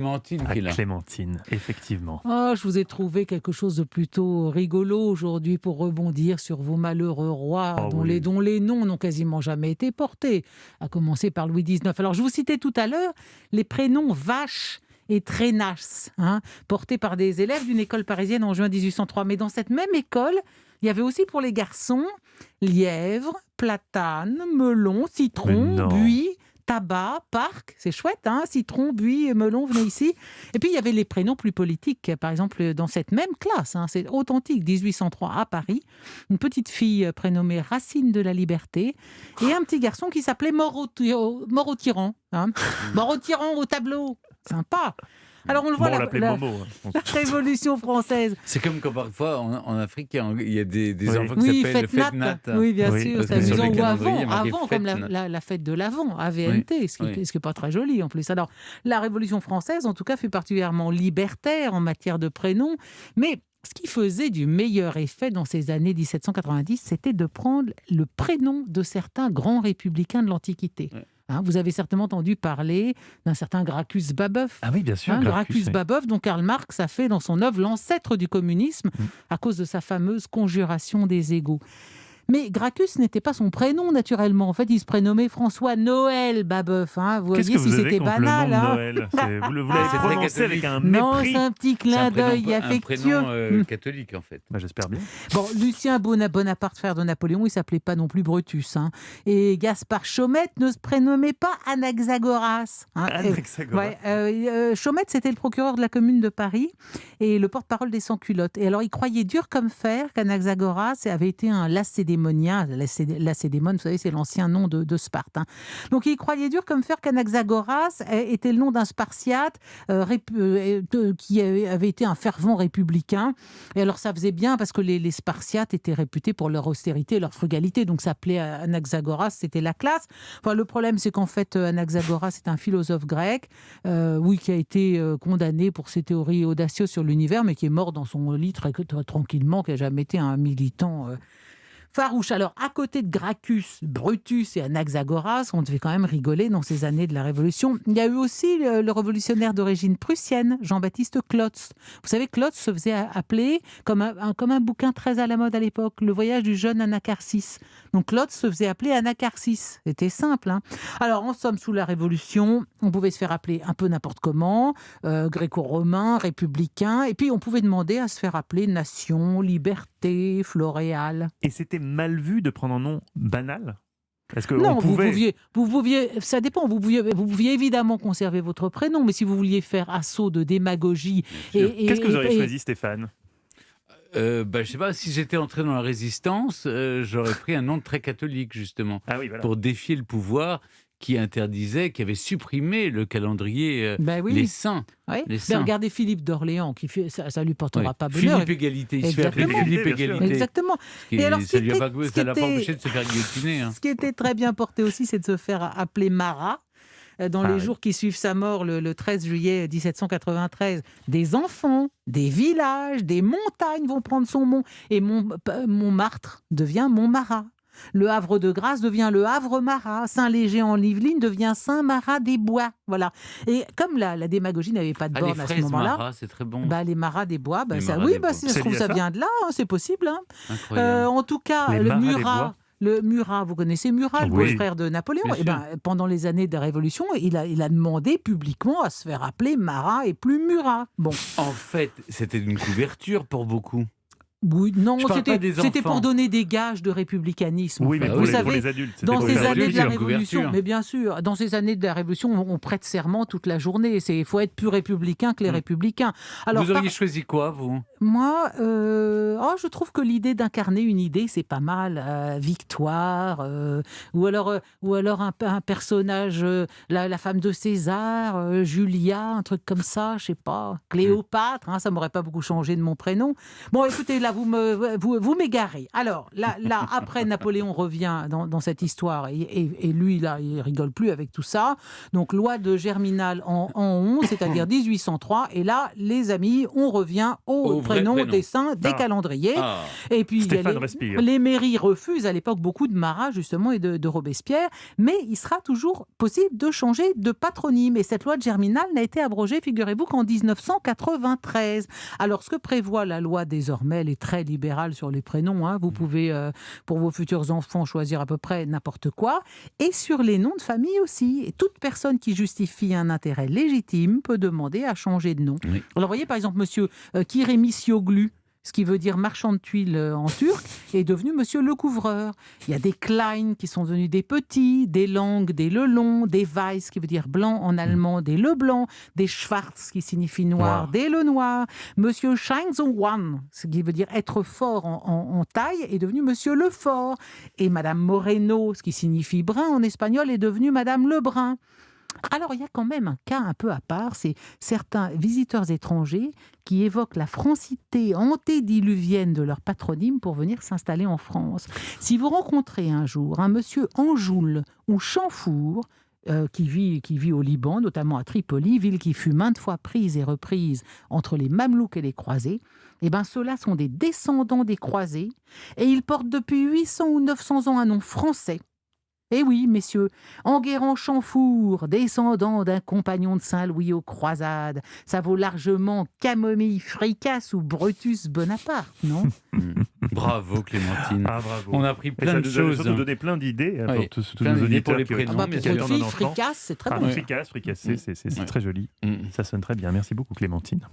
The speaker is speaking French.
Clémentine qui est là. Clémentine, effectivement. Oh, je vous ai trouvé quelque chose de plutôt rigolo aujourd'hui pour rebondir sur vos malheureux rois Oh dont, oui. dont les noms n'ont quasiment jamais été portés, à commencer par Louis XIX. Alors, je vous citais tout à l'heure les prénoms Vache et Trénasse, portés par des élèves d'une école parisienne en juin 1803. Mais dans cette même école, il y avait aussi pour les garçons lièvre, platane, melon, Mais citron, non. buis, tabac, parc, c'est chouette, citron, buis, melon, venez ici. Et puis il y avait les prénoms plus politiques, par exemple dans cette même classe, c'est authentique, 1803 à Paris, une petite fille prénommée Racine de la Liberté et un petit garçon qui s'appelait Mort au tyran. Mort au tyran au tableau, sympa. Alors on le voit, Bon, on l'appelait la Momo. la Révolution française. C'est comme quand parfois en Afrique, il y a des Oui. enfants qui Oui, s'appellent fête Nat. Nat. Oui, bien Oui, sûr, parce c'est que sur amusant. les Ou calendriers, il y a marqué avant comme fête Nat. la fête de l'Avent, AVNT, ce qui n'est pas très joli en plus. Alors, la Révolution française, en tout cas, fut particulièrement libertaire en matière de prénoms, mais ce qui faisait du meilleur effet dans ces années 1790, c'était de prendre le prénom de certains grands républicains de l'Antiquité. Ouais. Vous avez certainement entendu parler d'un certain Gracchus Babeuf. Ah oui, bien sûr. Gracchus oui. Babeuf, dont Karl Marx a fait dans son œuvre l'ancêtre du communisme à cause de sa fameuse conjuration des égaux. Mais Gracchus n'était pas son prénom naturellement. En fait, il se prénommait François Noël Babeuf. Vous Qu'est-ce voyez que vous si avez c'était contre banal. le nom de Noël Vous l'avez c'est très prononcé avec catholique. un Non, mépris. c'est un petit C'est clin un d'œil prénom affectueux. catholique en fait. Bah, j'espère bien. Bon, Lucien Bonaparte, frère de Napoléon, il s'appelait pas non plus Brutus. Et Gaspard Chaumette ne se prénommait pas Anaxagoras. Anaxagoras. Chaumette, c'était le procureur de la commune de Paris et le porte-parole des sans-culottes. Et alors, il croyait dur comme fer qu'Anaxagoras avait été un lacédémonien. Lacédémone, vous savez, c'est l'ancien nom de Sparte. Donc, il croyait dur comme fer qu'Anaxagoras était le nom d'un Spartiate qui avait été un fervent républicain. Et alors, ça faisait bien parce que les Spartiates étaient réputés pour leur austérité et leur frugalité. Donc, s'appelait Anaxagoras, c'était la classe. Enfin, le problème, c'est qu'en fait, Anaxagoras est un philosophe grec, qui a été condamné pour ses théories audacieuses sur l'univers, mais qui est mort dans son lit très tranquillement, qui n'a jamais été un militant farouche. Alors, à côté de Gracchus, Brutus et Anaxagoras, on devait quand même rigoler dans ces années de la Révolution. Il y a eu aussi le révolutionnaire d'origine prussienne, Jean-Baptiste Klotz. Vous savez, Klotz se faisait appeler, comme un bouquin très à la mode à l'époque, Le voyage du jeune Anacharsis. Donc, Klotz se faisait appeler Anacharsis. C'était simple. Alors, en somme, sous la Révolution, on pouvait se faire appeler un peu n'importe comment, gréco-romain, républicain, et puis on pouvait demander à se faire appeler nation, liberté, floréal. Et c'était mal vu de prendre un nom banal? Est-ce que Non, on pouvait... vous pouviez, ça dépend, vous pouviez évidemment conserver votre prénom, mais si vous vouliez faire assaut de démagogie... Qu'est-ce que vous auriez choisi, Stéphane? Je sais pas, si j'étais entré dans la résistance, j'aurais pris un nom très catholique justement, Ah oui, voilà. pour défier le pouvoir qui interdisait, qui avait supprimé le calendrier oui. les saints. Oui. Les Mais saints. regardez Philippe d'Orléans, ça lui portera Oui. pas bonheur. Philippe Égalité, il se fait appeler Exactement. Philippe Bien sûr. Égalité. Exactement. Et Et alors, ça ne l'a ce qui pas était- empêché de se faire guillotiner. Ce qui était très bien porté aussi, c'est de se faire appeler Marat. Dans les oui. jours qui suivent sa mort, le 13 juillet 1793, des enfants, des villages, des montagnes vont prendre son nom. Et Montmartre devient Montmarat. Le Havre de Grâce devient le Havre-Marat. Saint-Léger en Yvelines devient Saint-Marat-des-Bois. Voilà. Et comme la démagogie n'avait pas de Les borne à ce fraises moment-là, Marat, c'est très bon. les Maras des Bois, Les ça, Maras oui, des Bois. ça se C'est trouve, lié à ça ça vient de là, c'est possible. Incroyable. En tout cas, Les le Maras des Murat. Bois. Le Murat, vous connaissez Murat, le Oui. beau-frère de Napoléon. Bien Eh ben, pendant les années de la Révolution, il a demandé publiquement à se faire appeler Marat et plus Murat. Bon, En fait, c'était une couverture pour beaucoup. oui, non, Je parle pas des c'était enfants. pour donner des gages de républicanisme. Oui, en mais fait. pour, Vous les, pour savez, les adultes. c'était dans pour ces les années adultes. de la couverture. Révolution, mais bien sûr, dans ces années de la Révolution, on prête serment toute la journée. Il faut être plus républicain que les républicains. Alors, Vous auriez choisi quoi, vous? moi, je trouve que l'idée d'incarner une idée, c'est pas mal. Victoire, ou alors un personnage, la femme de César, Julia, un truc comme ça, je sais pas. Cléopâtre, ça m'aurait pas beaucoup changé de mon prénom. Bon, écoutez, là, vous m'égarez. Alors, là, après, Napoléon revient dans cette histoire et lui, là, il rigole plus avec tout ça. Donc, loi de Germinal en 11, c'est-à-dire 1803. Et là, les amis, on revient au prénom des saints des calendriers. Et puis, les mairies refusent à l'époque beaucoup de Marat, justement, et de Robespierre. Mais il sera toujours possible de changer de patronyme. Et cette loi de Germinal n'a été abrogée, figurez-vous, qu'en 1993. Alors, ce que prévoit la loi désormais, elle est très libérale sur les prénoms. Hein. Vous pouvez, pour vos futurs enfants, choisir à peu près n'importe quoi. Et sur les noms de famille aussi. Et toute personne qui justifie un intérêt légitime peut demander à changer de nom. Oui. Alors, vous voyez, par exemple, monsieur Kiremisioglu, ce qui veut dire marchand de tuiles en turc, est devenu monsieur le couvreur. Il y a des Klein qui sont devenus des petits, des Lang, des Lelong, des Weiss qui veut dire blanc en allemand, des Leblanc, des Schwarz qui signifie noir, des Le Noir. Monsieur Shangzhuan, ce qui veut dire être fort en taille, est devenu monsieur le fort. Et madame Moreno, ce qui signifie brun en espagnol, est devenue madame Lebrun. Alors, il y a quand même un cas un peu à part, c'est certains visiteurs étrangers qui évoquent la francité antédiluvienne de leur patronyme pour venir s'installer en France. Si vous rencontrez un jour un monsieur Anjoul ou Chamfour, qui vit au Liban, notamment à Tripoli, ville qui fut maintes fois prise et reprise entre les Mamelouks et les Croisés, eh bien, ceux-là sont des descendants des Croisés et ils portent depuis 800 ou 900 ans un nom français. Eh oui, messieurs, Enguerrand Chamfour, descendant d'un compagnon de Saint-Louis aux croisades, ça vaut largement Camomille Fricasse ou Brutus Bonaparte, non? Bravo Clémentine. Bravo. On a appris plein de choses. Ça nous donner plein d'idées pour tous plein nos auditeurs pour les prénoms. Fricasse, c'est très bon. Fricasse, c'est très joli. Ça sonne très bien. Merci beaucoup Clémentine.